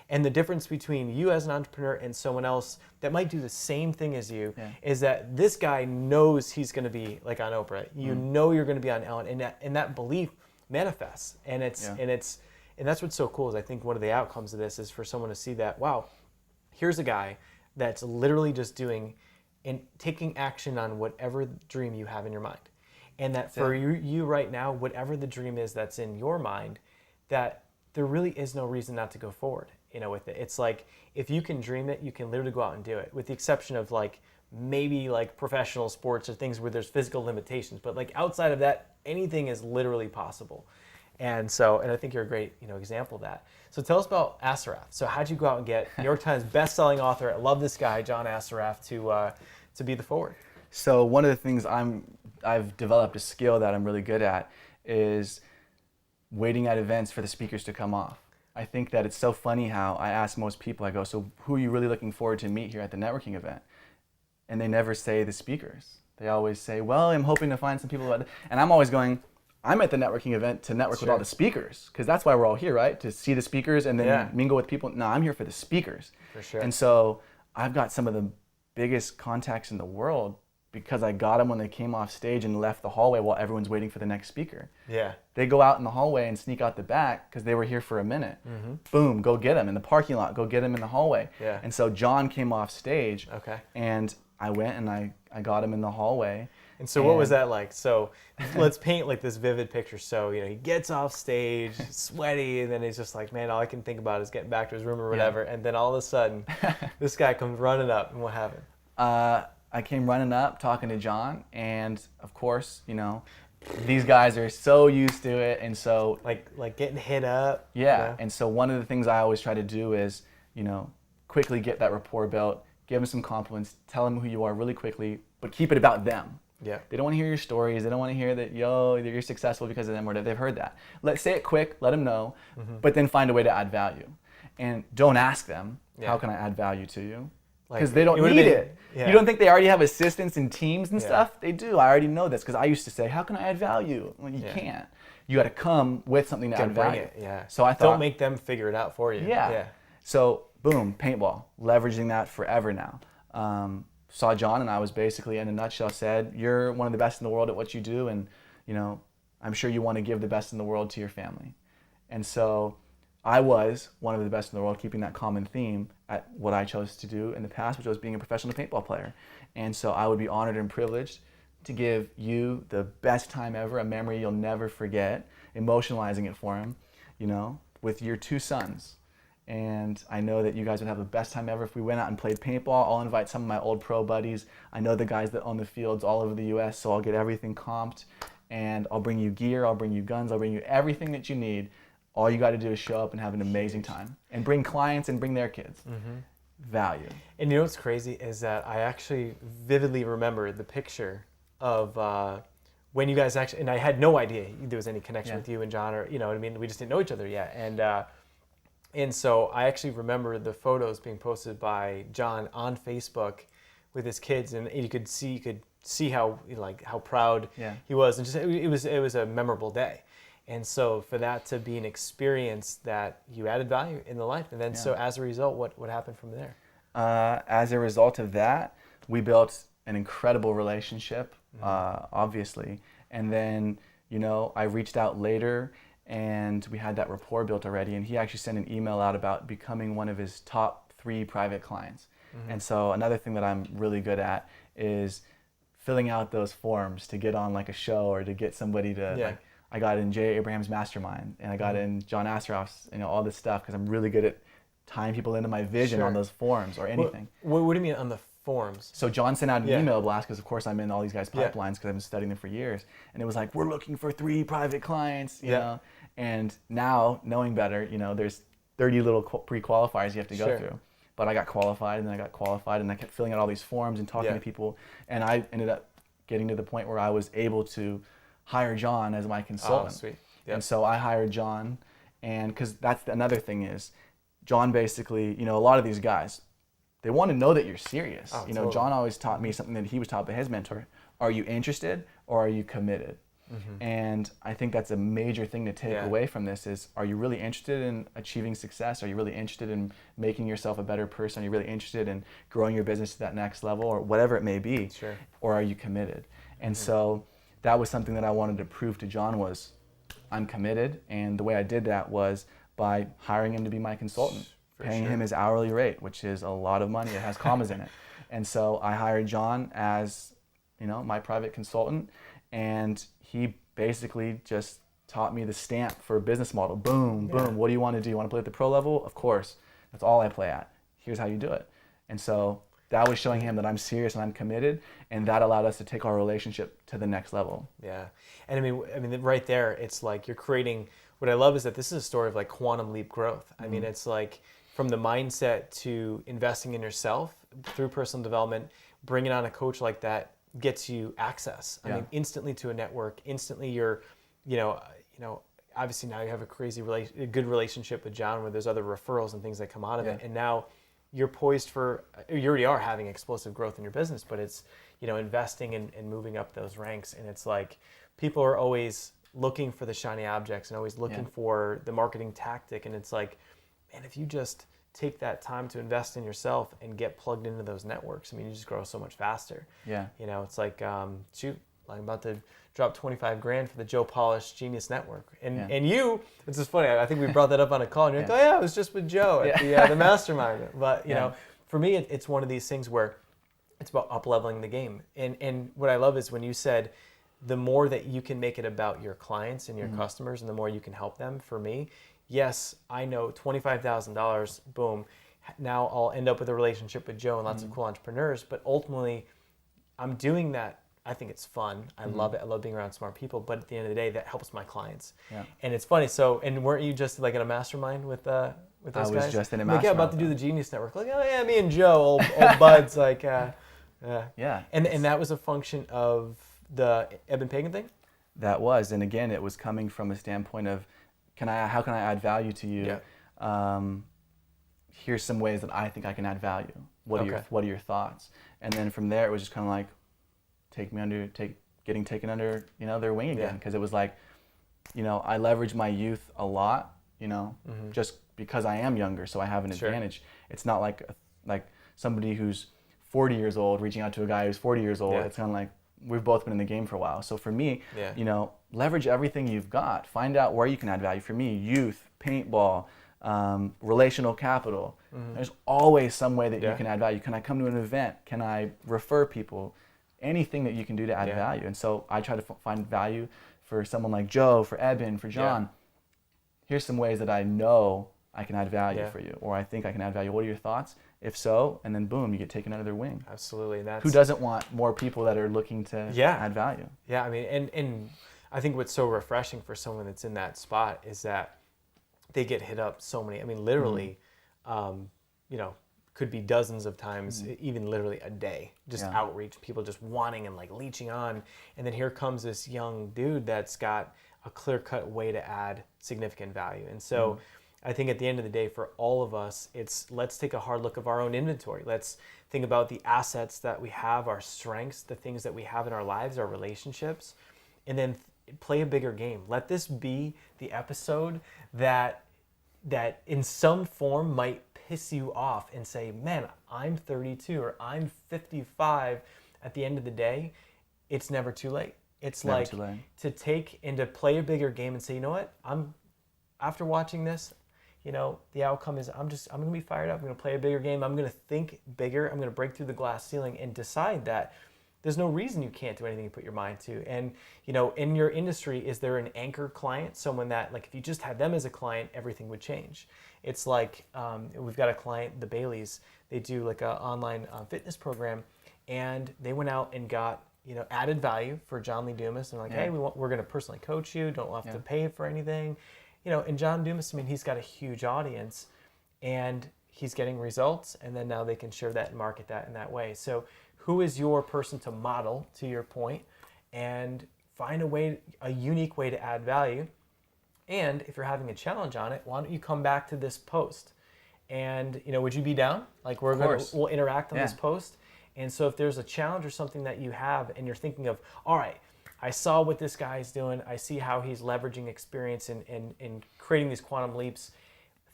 And the difference between you as an entrepreneur and someone else that might do the same thing as you is that this guy knows he's going to be like on Oprah. You know you're going to be on Ellen, and that belief manifests. And and that's what's so cool is I think one of the outcomes of this is for someone to see that, wow, here's a guy that's literally just doing and taking action on whatever dream you have in your mind. And that for you right now, whatever the dream is that's in your mind, that there really is no reason not to go forward, you know, with it. It's like, if you can dream it, you can literally go out and do it, with the exception of like maybe like professional sports or things where there's physical limitations. But like outside of that, anything is literally possible. And I think you're a great, you know, example of that. So tell us about Assaraf. So how'd you go out and get New York Times best-selling author, I love this guy, John Assaraf, to be the forward? So one of the things I've developed a skill that I'm really good at is waiting at events for the speakers to come off. I think that it's so funny how I ask most people, I go, so who are you really looking forward to meet here at the networking event? And they never say the speakers. They always say, well, I'm hoping to find some people. And I'm always going, I'm at the networking event to network with all the speakers, because that's why we're all here, right? To see the speakers and then mingle with people. No, I'm here for the speakers. For sure. And so I've got some of the biggest contacts in the world because I got them when they came off stage and left the hallway while everyone's waiting for the next speaker. Yeah. They go out in the hallway and sneak out the back because they were here for a minute. Boom, go get them in the parking lot, go get them in the hallway. Yeah. And so John came off stage. Okay. And I went and I got him in the hallway. And so what was that like? So let's paint like this vivid picture. So, you know, he gets off stage, sweaty, and then he's just like, man, all I can think about is getting back to his room or whatever. And then all of a sudden, this guy comes running up, and what happened? I came running up, talking to John, and of course, you know, these guys are so used to it, and so like getting hit up. yeah. You know? And so one of the things I always try to do is, you know, quickly get that rapport built, give them some compliments, tell them who you are really quickly, but keep it about them. Yeah. They don't want to hear your stories. They don't want to hear that, that you're successful because of them, or that they've heard that. Let's say it quick, let them know, but then find a way to add value. And don't ask them, how can I add value to you? Because they don't need it. Yeah. You don't think they already have assistants and teams and stuff? They do. I already know this because I used to say, how can I add value? Well, you can't. You got to come with something to add value. Bring it, yeah. So I thought, don't make them figure it out for you. yeah. So boom, paintball, leveraging that forever now. Saw John and I was basically, in a nutshell, said, you're one of the best in the world at what you do, and you know, I'm sure you want to give the best in the world to your family. And so I was one of the best in the world, keeping that common theme at what I chose to do in the past, which was being a professional paintball player. And so I would be honored and privileged to give you the best time ever, a memory you'll never forget, emotionalizing it for him, you know, with your two sons. And I know that you guys would have the best time ever if we went out and played paintball. I'll invite some of my old pro buddies. I know the guys that own the fields all over the US, so I'll get everything comped. And I'll bring you gear, I'll bring you guns, I'll bring you everything that you need. All you got to do is show up and have an amazing time. And bring clients and bring their kids. Value. And you know what's crazy is that I actually vividly remember the picture of when you guys actually, and I had no idea there was any connection with you and John, or, you know what I mean? We just didn't know each other yet. And so I actually remember the photos being posted by John on Facebook with his kids, and you could see how, like, how proud he was, and just it was a memorable day. And so for that to be an experience that you added value in the life, and then so as a result, what happened from there? As a result of that, we built an incredible relationship, obviously, and then, you know, I reached out later. And we had that rapport built already, and he actually sent an email out about becoming one of his top 3 private clients. And so another thing that I'm really good at is filling out those forms to get on like a show, or to get somebody to, like, I got in Jay Abraham's mastermind, and I got in John Assaraf's, you know, all this stuff, because I'm really good at tying people into my vision on Sure. those forums or anything. What do you mean on the forums? So John sent out an Yeah. email blast because, of course, I'm in all these guys' Yeah. pipelines because I've been studying them for years. And it was like, we're looking for 3 private clients, you Yeah. know. And now, knowing better, you know, there's 30 little pre-qualifiers you have to go Sure. through. But I got qualified, and then I got qualified, and I kept filling out all these forms and talking Yeah. to people. And I ended up getting to the point where I was able to hire John as my consultant. Oh, sweet. Yep. And so I hired John, and because that's another thing is, John basically, you know, a lot of these guys, they want to know that you're serious. Oh, You know, totally. John always taught me something that he was taught by his mentor. Are you interested or are you committed? And I think that's a major thing to take Yeah. away from this is, are you really interested in achieving success? Are you really interested in making yourself a better person? Are you really interested in growing your business to that next level or whatever it may be? Sure. Or are you committed? And so that was something that I wanted to prove to John was I'm committed. And the way I did that was by hiring him to be my consultant, For paying sure. him his hourly rate, which is a lot of money. It has commas in it. And so I hired John as, you know, my private consultant, and he basically just taught me the stamp for a business model. Boom, Yeah. boom. What do you want to do? You want to play at the pro level? Of course. That's all I play at. Here's how you do it. And so that was showing him that I'm serious and I'm committed, and that allowed us to take our relationship to the next level. Yeah, and I mean, right there, it's like you're creating. What I love is that this is a story of like quantum leap growth. I mean, it's like from the mindset to investing in yourself through personal development, bringing on a coach like that gets you access. I Yeah. mean, instantly to a network. Instantly, you're, you know, obviously now you have a good relationship with John, where there's other referrals and things that come out of it, Yeah. and now you're poised for. You already are having explosive growth in your business, but it's, you know, investing and moving up those ranks, and it's like people are always looking for the shiny objects and always looking Yeah. for the marketing tactic, and it's like, man, if you just take that time to invest in yourself and get plugged into those networks, I mean, you just grow so much faster. Yeah. You know, it's like, shoot, I'm about to drop 25 grand for the Joe Polish Genius Network, and Yeah. and you, it's just funny. I think we brought that up on a call, and you're like, Yeah. oh yeah, it was just with Joe at the mastermind. But you Yeah. know, for me, it's one of these things where it's about up leveling the game. And what I love is when you said, the more that you can make it about your clients and your customers, and the more you can help them. For me, yes, I know $25,000, boom. Now I'll end up with a relationship with Joe and lots of cool entrepreneurs. But ultimately, I'm doing that. I think it's fun. I love it. I love being around smart people. But at the end of the day, that helps my clients. Yeah. And it's funny. So, and weren't you just like in a mastermind with those I was guys? just in a I'm like, yeah, mastermind about to with do the them. Genius Network. Like, oh yeah, me and Joe, old buds. Like, yeah. Yeah. And that was a function of the Eben Pagan thing? That was, and again, it was coming from a standpoint of, how can I add value to you? Yeah. Here's some ways that I think I can add value. What Okay. are your thoughts? And then from there, it was just kind of like, getting taken under, you know, their wing again, Yeah. because it was like, you know, I leverage my youth a lot, you know, just because I am younger, so I have an Sure. advantage. It's not like somebody who's 40 years old reaching out to a guy who's 40 years old. Yeah. It's kind of like we've both been in the game for a while. So for me, Yeah. you know, leverage everything you've got. Find out where you can add value. For me, youth, paintball, relational capital. There's always some way that Yeah. you can add value. Can I come to an event? Can I refer people? Anything that you can do to add Yeah. value. And so I try to find value for someone like Joe, for Eben, for John. Here's some ways that I know I can add value Yeah. for you, or I think I can add value. What are your thoughts? If so, and then boom, you get taken under their wing. Absolutely. That's Who doesn't want more people that are looking to Yeah. add value? Yeah, I mean, and I think what's so refreshing for someone that's in that spot is that they get hit up so many. I mean, literally, you know, could be dozens of times, even literally a day. Just Yeah. outreach, people just wanting and like leeching on, and then here comes this young dude that's got a clear-cut way to add significant value. And so, I think at the end of the day, for all of us, it's let's take a hard look of our own inventory. Let's think about the assets that we have, our strengths, the things that we have in our lives, our relationships, and then play a bigger game. Let this be the episode that in some form might piss you off and say, man, I'm 32 or I'm 55. At the end of the day, it's never too late. It's Never like too late. to take and to play a bigger game and say, you know what, after watching this, you know, the outcome is I'm going to be fired up. I'm going to play a bigger game. I'm going to think bigger. I'm going to break through the glass ceiling and decide that there's no reason you can't do anything you put your mind to. And, you know, in your industry, is there an anchor client, someone that, like, if you just had them as a client, everything would change? It's like, we've got a client, the Baileys, they do like an online fitness program, and they went out and got, you know, added value for John Lee Dumas. And like, hey, we're going to personally coach you. Don't have to pay for anything. You know, and John Dumas, I mean, he's got a huge audience, and he's getting results, and then now they can share that and market that in that way. So who is your person to model, to your point, and find a unique way to add value. And if you're having a challenge on it, why don't you come back to this post? And, you know, would you be down? Like, we'll interact on this post. And so if there's a challenge or something that you have and you're thinking of, all right, I saw what this guy's doing, I see how he's leveraging experience in creating these quantum leaps,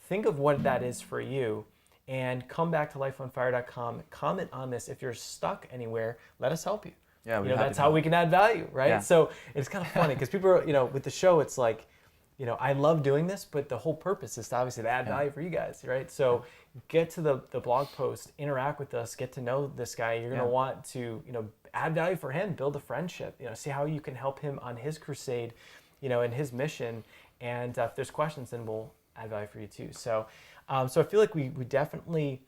think of what that is for you, and come back to lifeonfire.com, comment on this. If you're stuck anywhere, let us help you. Yeah, you know, that's how we can add value, right? Yeah. So it's kind of funny because people are, you know, with the show, it's like, you know, I love doing this, but the whole purpose is to obviously to add value for you guys, right? So get to the blog post, interact with us, get to know this guy. You're going to want to, you know, add value for him, build a friendship, you know, see how you can help him on his crusade, you know, in his mission. And if there's questions, then we'll add value for you too. So, so I feel like we definitely,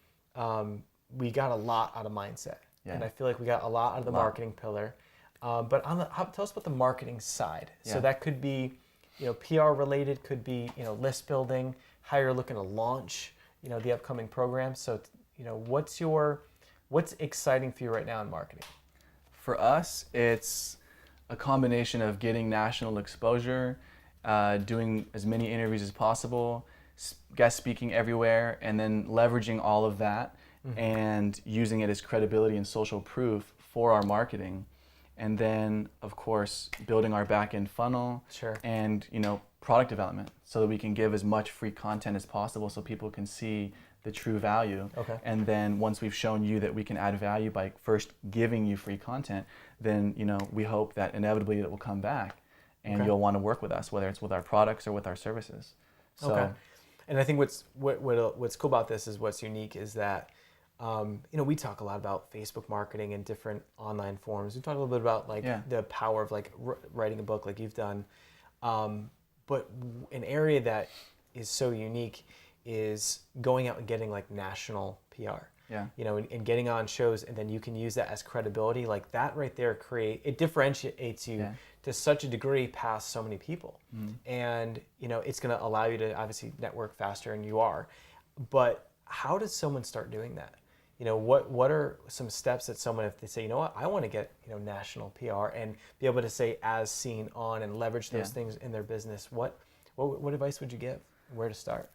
we got a lot out of mindset. Yeah. And I feel like we got a lot out of the marketing pillar. But tell us about the marketing side. Yeah. So that could be, you know, PR related, could be, you know, list building, how you're looking to launch, you know, the upcoming program. So, you know, what's exciting for you right now in marketing? For us, it's a combination of getting national exposure, doing as many interviews as possible, guest speaking everywhere, and then leveraging all of that and using it as credibility and social proof for our marketing. And then, of course, building our back-end funnel and, you know, product development so that we can give as much free content as possible so people can see the true value. Okay. And then once we've shown you that we can add value by first giving you free content, then, you know, we hope that inevitably it will come back and you'll want to work with us, whether it's with our products or with our services. So, and I think what's cool about this is what's unique is that, you know, we talk a lot about Facebook marketing and different online forums. We talk a little bit about like the power of like writing a book like you've done. But an area that is so unique is going out and getting like national PR. Yeah. You know, and getting on shows, and then you can use that as credibility. Like that right there it differentiates you to such a degree past so many people. And, you know, it's going to allow you to obviously network faster, and you are. But how does someone start doing that? You know, what are some steps that someone, if they say, you know what, I want to get, you know, national PR and be able to say as seen on and leverage those things in their business, what advice would you give? Where to start?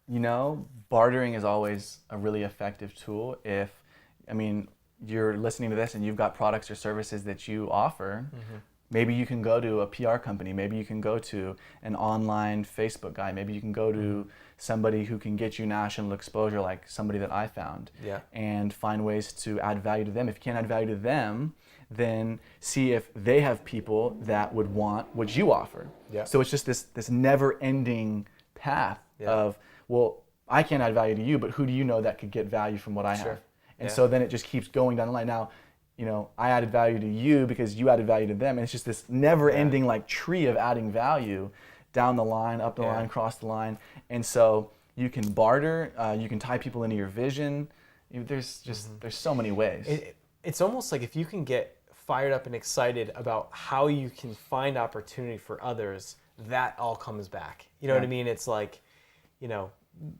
You know, bartering is always a really effective tool. If, I mean, you're listening to this and you've got products or services that you offer, maybe you can go to a PR company, maybe you can go to an online Facebook guy, maybe you can go to somebody who can get you national exposure, like somebody that I found, and find ways to add value to them. If you can't add value to them, then see if they have people that would want what you offer. So it's just this never-ending path of, well, I can't add value to you, but who do you know that could get value from what I have? And so then it just keeps going down the line. Now, you know, I added value to you because you added value to them, and it's just this never-ending like tree of adding value down the line, up the line, across the line. And so you can barter, you can tie people into your vision. There's so many ways. It's almost like if you can get fired up and excited about how you can find opportunity for others, that all comes back. You know what I mean? It's like, you know,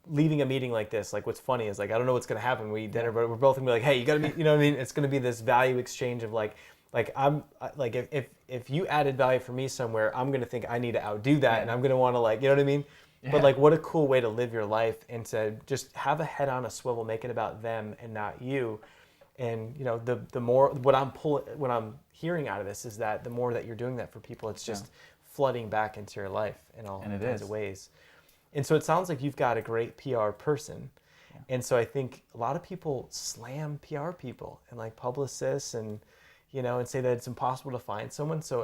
leaving a meeting like this, like what's funny is like, I don't know what's going to happen. We eat dinner, but we're both going to be like, hey, you got to meet, you know what I mean? It's going to be this value exchange of like if you added value for me somewhere, I'm going to think I need to outdo that. And I'm going to want to like, you know what I mean? But like, what a cool way to live your life and to just have a head on a swivel, make it about them and not you. And, you know, the more, what I'm hearing out of this is that the more that you're doing that for people, it's just flooding back into your life in all kinds of ways. And so it sounds like you've got a great PR person. And so I think a lot of people slam PR people and like publicists and, you know, and say that it's impossible to find someone. So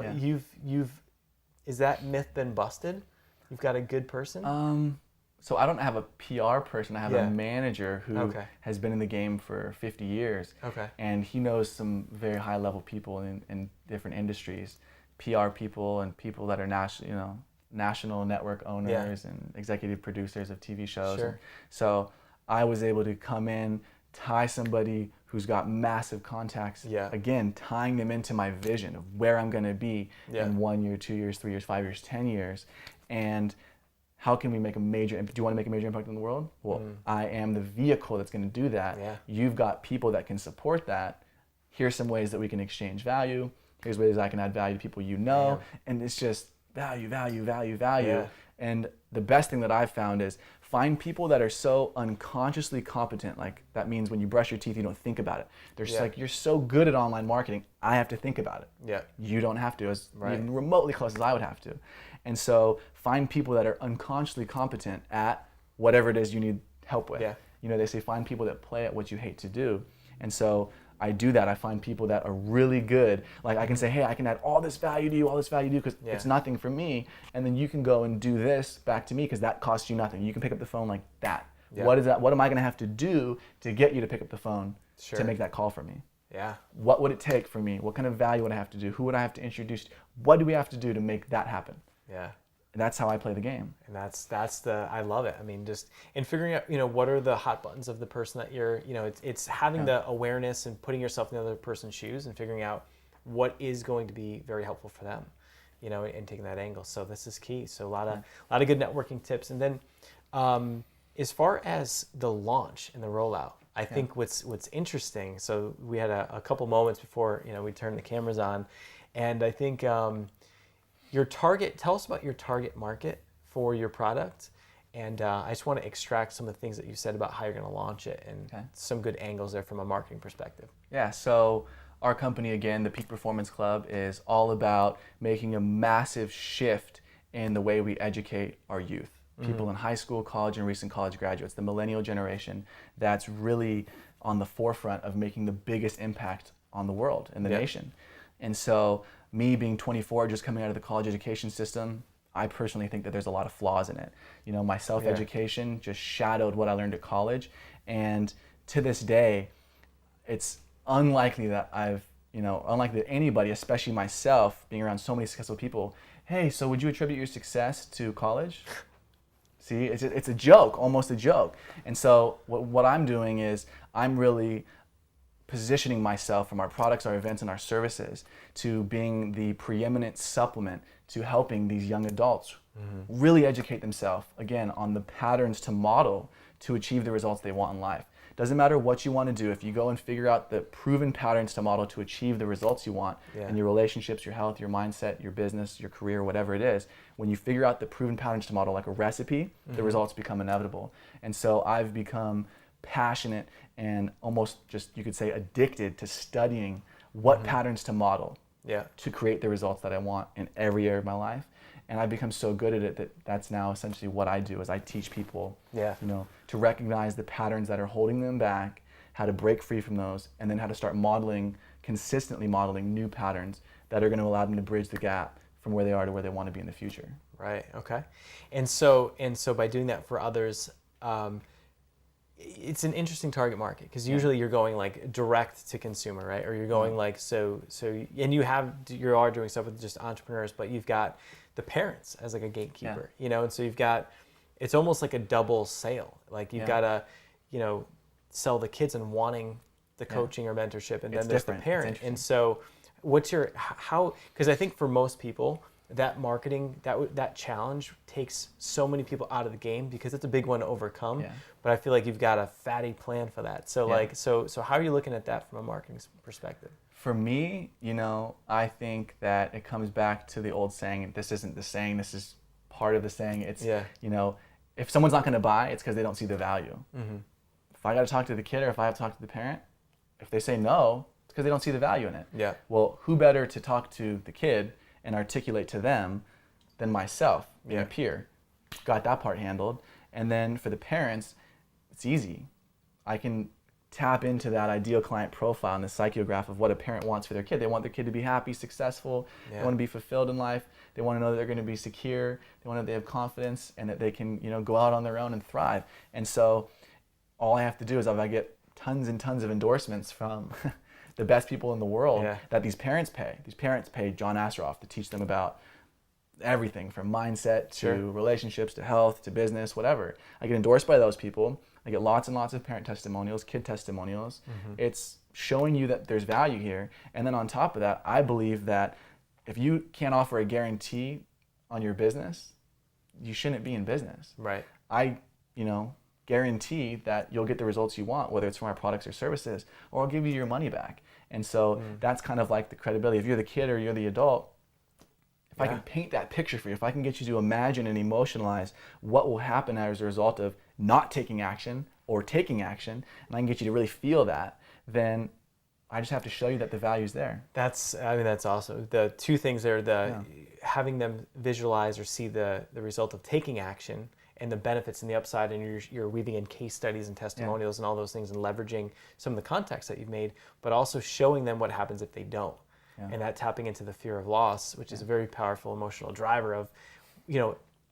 is that myth been busted? You've got a good person? So I don't have a PR person. I have Yeah. a manager who Okay. has been in the game for 50 years. Okay. And he knows some very high level people in different industries, PR people and people that are national network owners and executive producers of TV shows. Sure. And so I was able to come in, tie somebody who's got massive contacts, Yeah. again, tying them into my vision of where I'm going to be Yeah. in 1 year, 2 years, 3 years, 5 years, 10 years. And how can we make a major impact? Do you want to make a major impact in the world? Well, I am the vehicle that's going to do that. Yeah. You've got people that can support that. Here's some ways that we can exchange value. Here's ways I can add value to people you know. And it's just value, value, value, value. Yeah. And the best thing that I've found is find people that are so unconsciously competent. Like that means when you brush your teeth, you don't think about it. They're just like, you're so good at online marketing, I have to think about it. Yeah. You don't have to, as Right. even remotely close as I would have to. And so find people that are unconsciously competent at whatever it is you need help with. Yeah. You know, they say find people that play at what you hate to do. And so I do that. I find people that are really good. Like I can say, hey, I can add all this value to you, all this value to you, because it's nothing for me. And then you can go and do this back to me because that costs you nothing. You can pick up the phone like that. Yeah. What is that? What am I going to have to do to get you to pick up the phone to make that call for me? Yeah. What would it take for me? What kind of value would I have to do? Who would I have to introduce? What do we have to do to make that happen? Yeah. And that's how I play the game. And that's I love it. I mean, just in figuring out, what are the hot buttons of the person that you're, it's having the awareness and putting yourself in the other person's shoes and figuring out what is going to be very helpful for them, and taking that angle. So this is key. So a lot of good networking tips. And then, as far as the launch and the rollout, I think what's interesting. So we had a couple moments before, we turned the cameras on, and I think, tell us about your target market for your product. And I just want to extract some of the things that you said about how you're going to launch it and some good angles there from a marketing perspective. Yeah, so our company, again, the Peak Performance Club, is all about making a massive shift in the way we educate our youth. People in high school, college, and recent college graduates, the millennial generation, that's really on the forefront of making the biggest impact on the world and the nation. And so me being 24, just coming out of the college education system, I personally think that there's a lot of flaws in it. My self-education just shadowed what I learned at college. And to this day, it's unlikely that unlikely that anybody, especially myself, being around so many successful people, hey, so would you attribute your success to college? See, it's a joke, almost a joke. And so what I'm doing is I'm really positioning myself from our products, our events, and our services to being the preeminent supplement to helping these young adults really educate themselves, again, on the patterns to model to achieve the results they want in life. Doesn't matter what you want to do, if you go and figure out the proven patterns to model to achieve the results you want in your relationships, your health, your mindset, your business, your career, whatever it is, when you figure out the proven patterns to model like a recipe, the results become inevitable. And so I've become passionate and almost just, you could say, addicted to studying what patterns to model to create the results that I want in every area of my life. And I've become so good at it that that's now essentially what I do, is I teach people to recognize the patterns that are holding them back, how to break free from those, and then how to start consistently modeling new patterns that are going to allow them to bridge the gap from where they are to where they want to be in the future. Right. Okay. And so by doing that for others, it's an interesting target market, because usually you're going like direct to consumer, right? Or you're going like and you are doing stuff with just entrepreneurs, but you've got the parents as like a gatekeeper, and so it's almost like a double sale. Like you've got to, sell the kids and wanting the coaching or mentorship, and then there's the parent. And so because I think for most people, that marketing, that challenge takes so many people out of the game, because it's a big one to overcome. Yeah. But I feel like you've got a fatty plan for that. So so how are you looking at that from a marketing perspective? For me, I think that it comes back to the old saying, this isn't the saying, this is part of the saying. It's, if someone's not going to buy, it's because they don't see the value. If I got to talk to the kid, or if I have to talk to the parent, if they say no, it's because they don't see the value in it. Yeah. Well, who better to talk to the kid and articulate to them than myself, being a peer? Got that part handled. And then for the parents, it's easy. I can tap into that ideal client profile and the psychograph of what a parent wants for their kid. They want their kid to be happy, successful. Yeah. They want to be fulfilled in life. They want to know that they're going to be secure. They want to know they have confidence and that they can, go out on their own and thrive. And so all I have to do is if I get tons and tons of endorsements from the best people in the world that these parents pay. These parents pay John Assaraf to teach them about everything from mindset to relationships to health to business, whatever. I get endorsed by those people. I get lots and lots of parent testimonials, kid testimonials. It's showing you that there's value here. And then on top of that, I believe that if you can't offer a guarantee on your business, you shouldn't be in business. Right. I, guarantee that you'll get the results you want, whether it's from our products or services, or I'll give you your money back. And so that's kind of like the credibility. If you're the kid or you're the adult, if I can paint that picture for you, if I can get you to imagine and emotionalize what will happen as a result of not taking action or taking action, and I can get you to really feel that, then I just have to show you that the value's there. That's awesome. The two things there, having them visualize or see the result of taking action and the benefits and the upside, and you're weaving in case studies and testimonials and all those things and leveraging some of the context that you've made, but also showing them what happens if they don't. And that tapping into the fear of loss, which is a very powerful emotional driver of,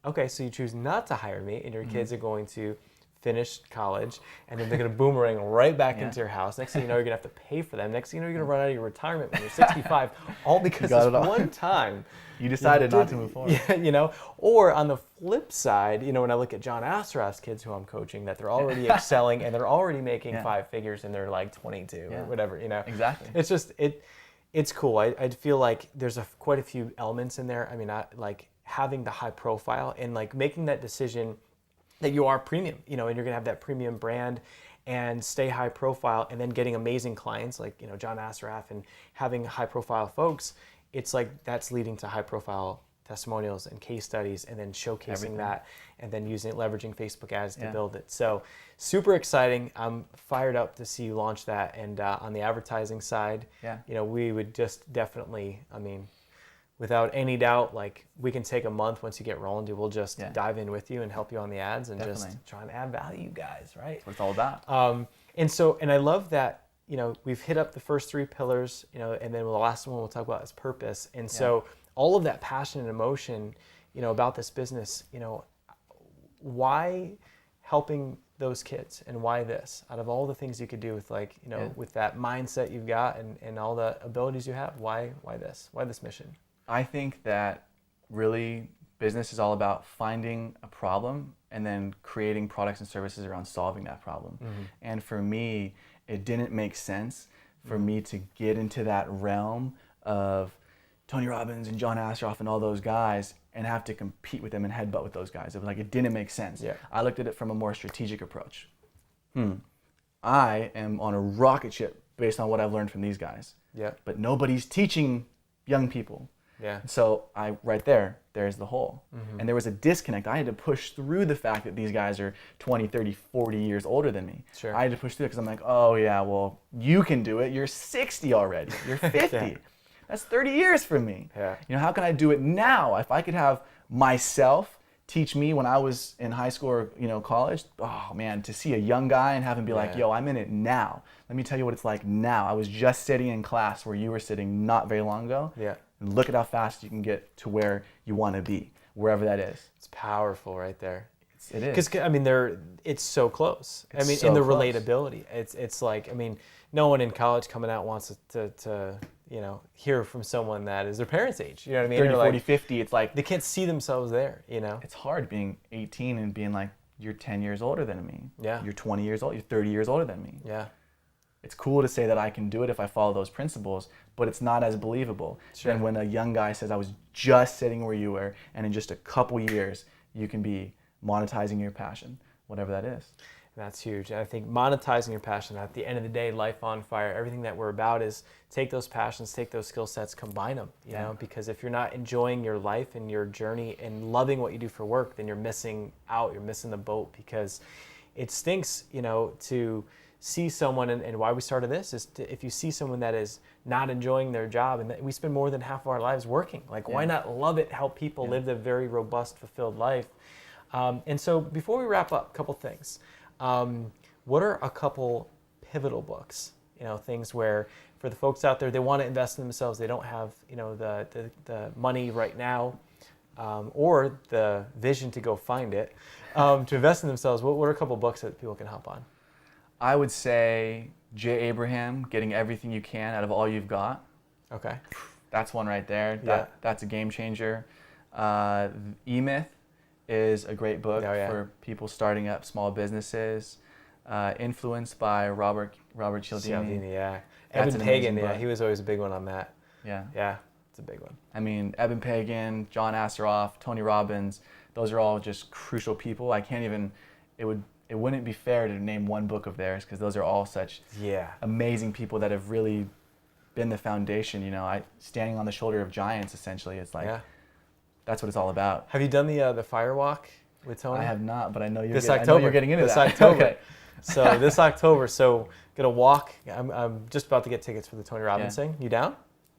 okay, so you choose not to hire me and your kids are going to finish college and then they're going to boomerang right back into your house. Next thing you know, you're going to have to pay for them. Next thing you know, you're going to run out of your retirement when you're 65, all because this one time you decided not to move forward. Yeah, or on the flip side, when I look at John Assaraf's kids who I'm coaching, that they're already excelling and they're already making 5 figures and they're like 22 or whatever, Exactly. It's just, it's cool. I feel like there's quite a few elements in there. I mean, like having the high profile and like making that decision that you are premium, and you're going to have that premium brand and stay high profile, and then getting amazing clients like, John Assaraf, and having high profile folks. It's like that's leading to high profile testimonials and case studies, and then showcasing that, and then leveraging Facebook ads to build it. So super exciting. I'm fired up to see you launch that. And on the advertising side, we would just definitely, without any doubt, like we can take a month once you get rolling. We'll just dive in with you and help you on the ads and just try and add value, guys, right? That's what it's all about. And I love that, we've hit up the first 3 pillars, and then the last one we'll talk about is purpose. And so all of that passion and emotion, about this business, why helping those kids and why this? Out of all the things you could do with with that mindset you've got and all the abilities you have, why this? Why this mission? I think that really business is all about finding a problem and then creating products and services around solving that problem. And for me, it didn't make sense for me to get into that realm of Tony Robbins and John Assaraf and all those guys and have to compete with them and headbutt with those guys. It was like, it didn't make sense. I looked at it from a more strategic approach. I am on a rocket ship based on what I've learned from these guys. But nobody's teaching young people. So there's the hole. And there was a disconnect. I had to push through the fact that these guys are 20, 30, 40 years older than me. I had to push through it because I'm like, oh yeah, well, you can do it. You're 60 already. You're 50. That's 30 years from me. How can I do it now? If I could have myself teach me when I was in high school or college, oh man, to see a young guy and have him be like, yo, I'm in it now. Let me tell you what it's like now. I was just sitting in class where you were sitting not very long ago. And look at how fast you can get to where you want to be, wherever that is. It's powerful right there. It is. Because it's so close. In the relatability, it's like, no one in college coming out wants to hear from someone that is their parents' age. You know what I mean? 30, 40, 50, it's like... They can't see themselves there, It's hard being 18 and being like, you're 10 years older than me. You're 20 years old, you're 30 years older than me. It's cool to say that I can do it if I follow those principles, but it's not as believable than when a young guy says, I was just sitting where you were, and in just a couple years, you can be monetizing your passion, whatever that is. That's huge. And I think monetizing your passion, at the end of the day, life on fire, everything that we're about is take those passions, take those skill sets, combine them, you know, because if you're not enjoying your life and your journey and loving what you do for work, then you're missing out, you're missing the boat, because it stinks, to see someone, and why we started this is if you see someone that is not enjoying their job, and we spend more than half of our lives working, like why not love it, help people live a very robust, fulfilled life. And so before we wrap up, a couple things. What are a couple pivotal books. Things where for the folks out there, they want to invest in themselves. They don't have, the money right now or the vision to go find it to invest in themselves. What are a couple books that people can hop on? I would say Jay Abraham, Getting Everything You Can Out of All You've Got. Okay. That's one right there. That's a game changer. E-Myth is a great book for people starting up small businesses. Influenced by Robert Cialdini. Yeah. That's Eben an Pagan, amazing book. he was always a big one on that. Yeah. Yeah, it's a big one. I mean, Eben Pagan, John Assaraf, Tony Robbins, those are all just crucial people. I can't even, it wouldn't be fair to name one book of theirs because those are all such amazing people that have really been the foundation, standing on the shoulder of giants, essentially. It's like, that's what it's all about. Have you done the fire walk with Tony? I have not, but I know you're, October. You're getting into this that. October. Okay. So this October, gonna walk. I'm just about to get tickets for the Tony Robbins thing. You down?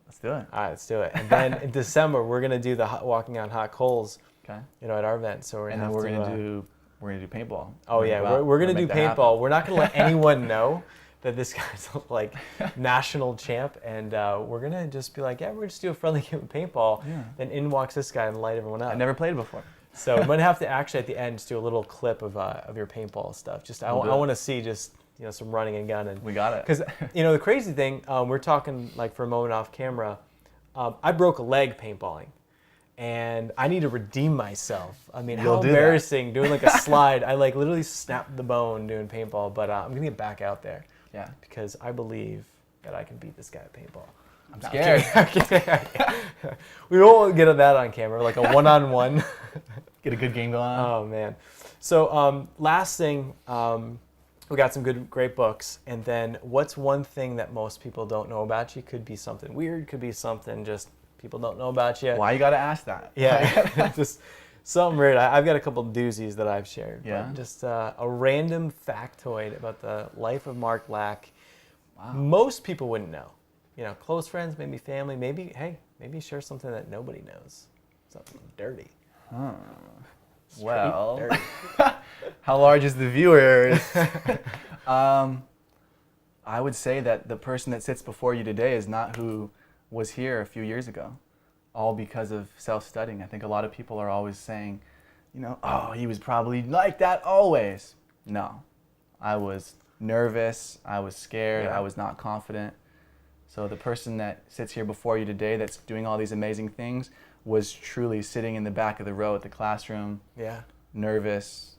Let's do it. All right, let's do it. And then in December, we're gonna do the walking on hot coals. Okay. At our event. So we're gonna do paintball. Oh yeah, we're gonna do paintball. We're not gonna let anyone know that this guy's like national champ, and we're gonna just be like, we're gonna just do a friendly game of paintball. Yeah. Then in walks this guy and light everyone up. I never played before. So we might have to actually at the end just do a little clip of your paintball stuff. I want to see just some running and gunning. We got it. Because the crazy thing, we're talking like for a moment off camera. I broke a leg paintballing, and I need to redeem myself. I mean, how embarrassing doing like a slide. I like literally snapped the bone doing paintball, but I'm gonna get back out there. Yeah. Because I believe that I can beat this guy at paintball. I'm scared. We won't get that on camera, like a one-on-one. Get a good game going on. Oh, man. So last thing, we got some great books. And then what's one thing that most people don't know about you? Could be something weird, could be something just people don't know about you. Why you got to ask that? Yeah, just something weird. I've got a couple doozies that I've shared. Yeah. Just a random factoid about the life of Mark Lack. Wow. Most people wouldn't know. Close friends, maybe family, maybe share something that nobody knows. Something dirty. Well, dirty. How large is the viewer? I would say that the person that sits before you today is not who was here a few years ago, all because of self-studying. I think a lot of people are always saying, oh, he was probably like that always. No, I was nervous, I was scared, I was not confident. So the person that sits here before you today that's doing all these amazing things was truly sitting in the back of the row at the classroom, nervous.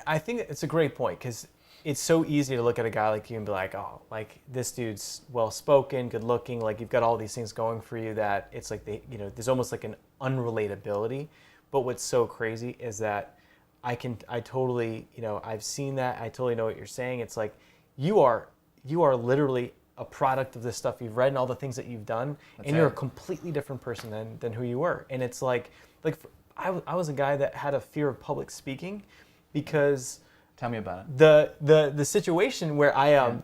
I think it's a great point because it's so easy to look at a guy like you and be like, oh, like this dude's well-spoken, good-looking, like you've got all these things going for you that it's like, there's almost like an unrelatability. But what's so crazy is that I totally, I've seen that. I totally know what you're saying. It's like you are literally a product of the stuff you've read and all the things that you've done, and you're a completely different person than who you were. And it's like I was a guy that had a fear of public speaking because tell me about it. The situation where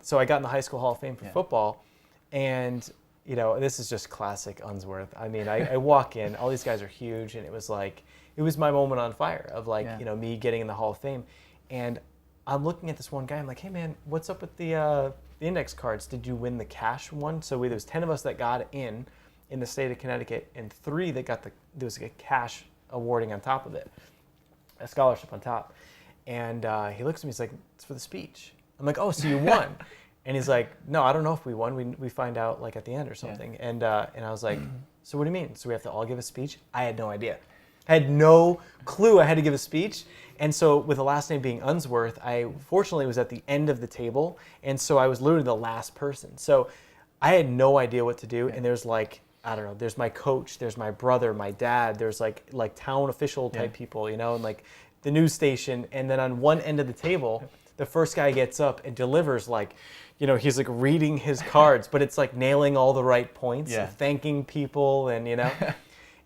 so I got in the High School Hall of Fame for football, and this is just classic Unsworth. I mean, I walk in, all these guys are huge, and it was my moment on fire of me getting in the Hall of Fame, and I'm looking at this one guy. I'm like, hey man, what's up with the index cards? Did you win the cash one? So there was 10 of us that got in the state of Connecticut, and 3 that got there was a cash awarding on top of it, a scholarship on top. And he looks at me, he's like, it's for the speech. I'm like, oh, so you won? And he's like, no, I don't know if we won. We find out like at the end or something. Yeah. And I was like, so what do you mean? So we have to all give a speech? I had no idea. I had no clue I had to give a speech. And so with the last name being Unsworth, I fortunately was at the end of the table. And so I was literally the last person. So I had no idea what to do. And there's I don't know, there's my coach, there's my brother, my dad, there's like town official type people, and like the news station. And then on one end of the table, the first guy gets up and delivers he's like reading his cards, but it's like nailing all the right points, thanking people and,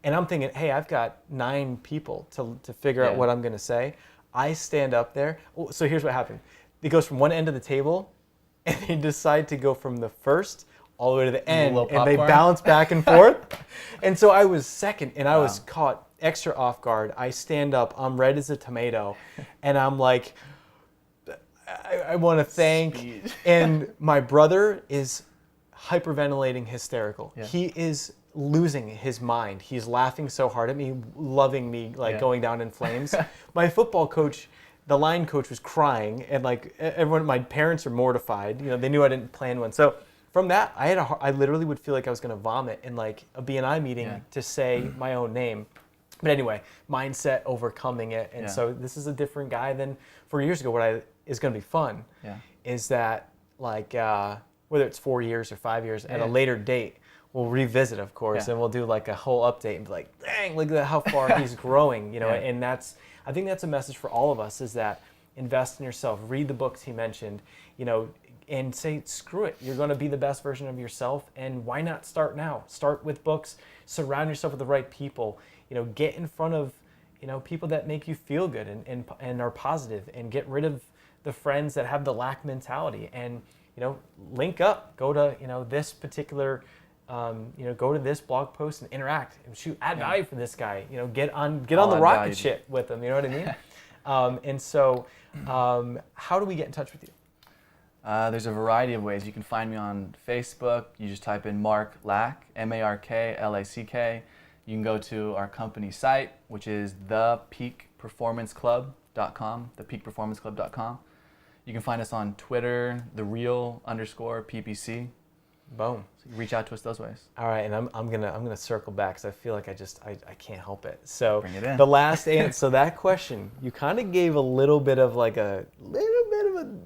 and I'm thinking, hey, I've got 9 people to figure out what I'm going to say. I stand up there. So here's what happened. It goes from one end of the table, and they decide to go from the first all the way to the end, and they bounce back and forth. And so I was second, and I was caught extra off guard. I stand up, I'm red as a tomato, and I'm like, I want to thank, Speed. and my brother is hyperventilating hysterical. Yeah. He is losing his mind. He's laughing so hard at me, loving me, like Yeah. going down in flames. My football coach, the line coach, was crying, and like everyone, my parents are mortified. You know, they knew I didn't plan one. So from that, I literally would feel like I was going to vomit in like a BNI meeting Yeah. to say my own name. But anyway, mindset overcoming it. And Yeah. so this is a different guy than 4 years ago. What is going to be fun Yeah. is that like whether it's 4 years or 5 years at a Yeah. later date, we'll revisit, of course, Yeah. and we'll do like a whole update and be like, dang, look at how far he's growing, you know. Yeah. And I think that's a message for all of us, is that invest in yourself, read the books he mentioned, you know, and say, screw it, you're going to be the best version of yourself, and why not start now? Start with books, surround yourself with the right people, you know, get in front of, you know, people that make you feel good and are positive, and get rid of the friends that have the lack mentality, and, you know, link up, go to, you know, this particular, you know, go to this blog post and interact and add value for this guy, you know, get on I'll the add rocket value. ship with him, you know what I mean? And so, how do we get in touch with you? There's a variety of ways. You can find me on Facebook. You just type in Mark Lack, MarkLack. You can go to our company site, which is thepeakperformanceclub.com, thepeakperformanceclub.com. You can find us on Twitter, _PPC. Boom. So you can reach out to us those ways. All right, and I'm gonna circle back because I feel like I can't help it. So Bring it in. the last answer, so that question, you kind of gave a little bit of like a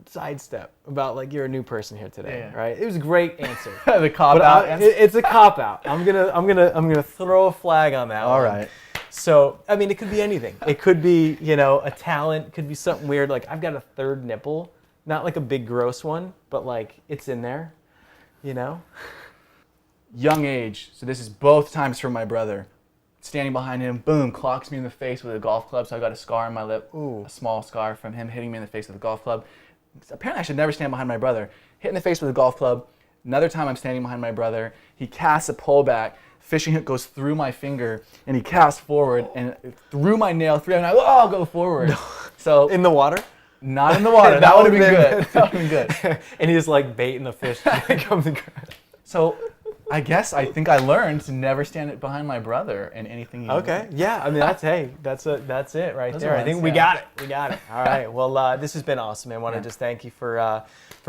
sidestep about like you're a new person here today, Yeah. right? It was a great answer. The cop But out. it's a cop out. I'm gonna throw a flag on that. All one. right. So I mean, it could be anything. It could be, you know, a talent. It could be something weird. Like I've got a third nipple, not like a big gross one, but like it's in there. You know. Young age. So this is both times for my brother. Standing behind him, boom, clocks me in the face with a golf club. So I got a scar on my lip, Ooh. a small scar from him hitting me in the face with a golf club. Apparently I should never stand behind my brother. Hit in the face with a golf club. Another time I'm standing behind my brother. He casts a pullback. Fishing hook goes through my finger, and he casts forward, and through my nail, and I I'll go forward. So In the water. not in the water. That would have been good. That would have been good. And he's like baiting the fish to come to ground. So I think I learned to never stand behind my brother in anything he Okay. Yeah. I mean, that's it right Those there. are I think ones, we yeah. got it. We got it. All right. Well, this has been awesome. I want to Yeah. just thank you for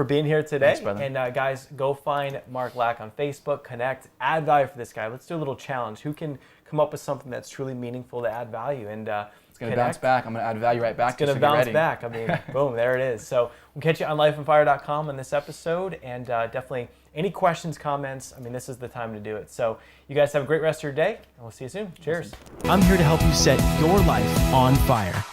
being here today. Thanks, brother. And guys, go find Mark Lack on Facebook. Connect. Add value for this guy. Let's do a little challenge. Who can come up with something that's truly meaningful to add value? And It's going to bounce back. I'm going to add value right back. It's going to bounce back. I mean, boom, there it is. So we'll catch you on lifeonfire.com on this episode. And definitely any questions, comments, I mean, this is the time to do it. So you guys have a great rest of your day, and we'll see you soon. Cheers. I'm here to help you set your life on fire.